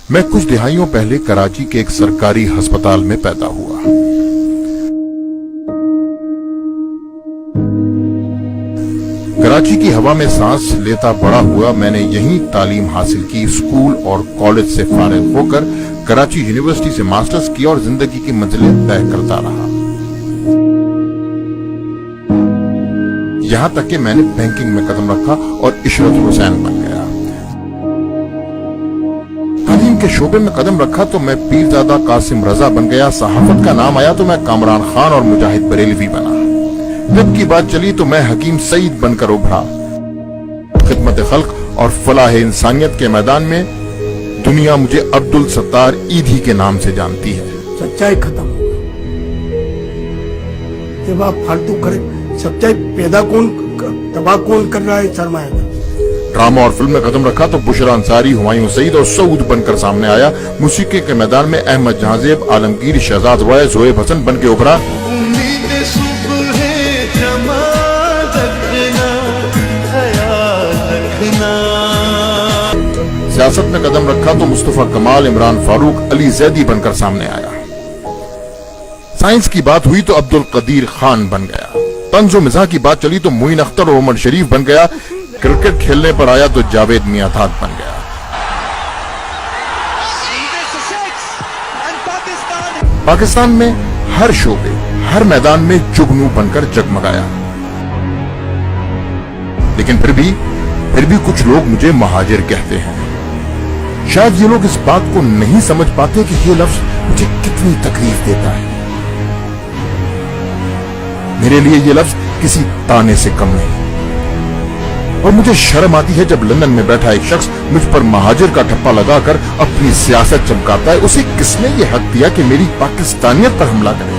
میں کچھ دہائیوں پہلے کراچی کے ایک سرکاری ہسپتال میں پیدا ہوا۔ کراچی کی ہوا میں سانس لیتا بڑا ہوا میں نے یہیں تعلیم حاصل کی۔ اسکول اور کالج سے فارغ ہو کر کراچی یونیورسٹی سے ماسٹرز کی اور زندگی کی منزلیں طے کرتا رہا، یہاں تک کہ میں نے بینکنگ میں قدم رکھا اور عشرت حسین بن گیا۔ تعلیم کے شعبے میں قدم رکھا تو میں پیرزادہ قاسم رضا بن گیا۔ صحافت کا نام آیا تو میں کامران خان اور مجاہد بریلوی بنا۔ طب کی بات چلی تو میں حکیم سعید بن کر ابھرا۔ خدمت خلق اور فلاح انسانیت کے میدان میں دنیا مجھے عبدالستار ایدھی کے نام سے جانتی ہے۔ سچائی ختم ہو جب آپ فالتو کریں، سچائی پیدا کون تباہ کون کر رہا ہے؟ سرمایہ دار۔ ڈرامہ اور فلم میں قدم رکھا تو بشرا انصاری، ہمایوں سعید اور سعود بن کر سامنے آیا۔ موسیقی کے میدان میں احمد جہاں زیب، عالمگیر، شہزاد وائز، زویب حسن بن کے ابھرا۔ سیاست میں قدم رکھا تو مصطفیٰ کمال، عمران فاروق، علی زیدی بن کر سامنے آیا۔ سائنس کی بات ہوئی تو عبدالقدیر خان بن گیا۔ طنز و مزاح کی بات چلی تو معین اختر اور عمر شریف بن گیا۔ کرکٹ کھیلنے پر آیا تو جاوید میاں تھاک بن گیا۔ پاکستان میں ہر شعبے، ہر میدان میں جگنو بن کر جگمگایا، لیکن پھر بھی کچھ لوگ مجھے مہاجر کہتے ہیں۔ شاید یہ لوگ اس بات کو نہیں سمجھ پاتے کہ یہ لفظ مجھے کتنی تکلیف دیتا ہے۔ میرے لیے یہ لفظ کسی تانے سے کم نہیں، اور مجھے شرم آتی ہے جب لندن میں بیٹھا ایک شخص مجھ پر مہاجر کا ٹھپا لگا کر اپنی سیاست چمکاتا ہے۔ اسے کس نے یہ حق دیا کہ میری پاکستانیت پر حملہ کرے؟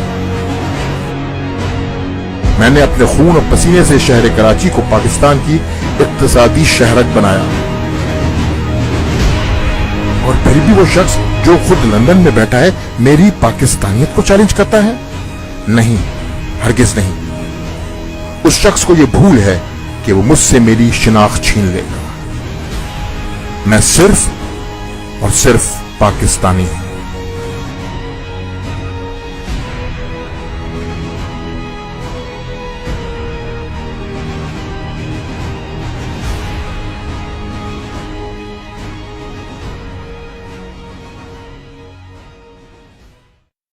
میں نے اپنے خون اور پسینے سے شہر کراچی کو پاکستان کی اقتصادی شہرت بنایا، اور پھر بھی وہ شخص جو خود لندن میں بیٹھا ہے میری پاکستانیت کو چیلنج کرتا ہے؟ نہیں، ہرگز نہیں۔ اس شخص کو یہ بھول ہے کہ وہ مجھ سے میری شناخت چھین لے گا۔ میں صرف اور صرف پاکستانی ہوں۔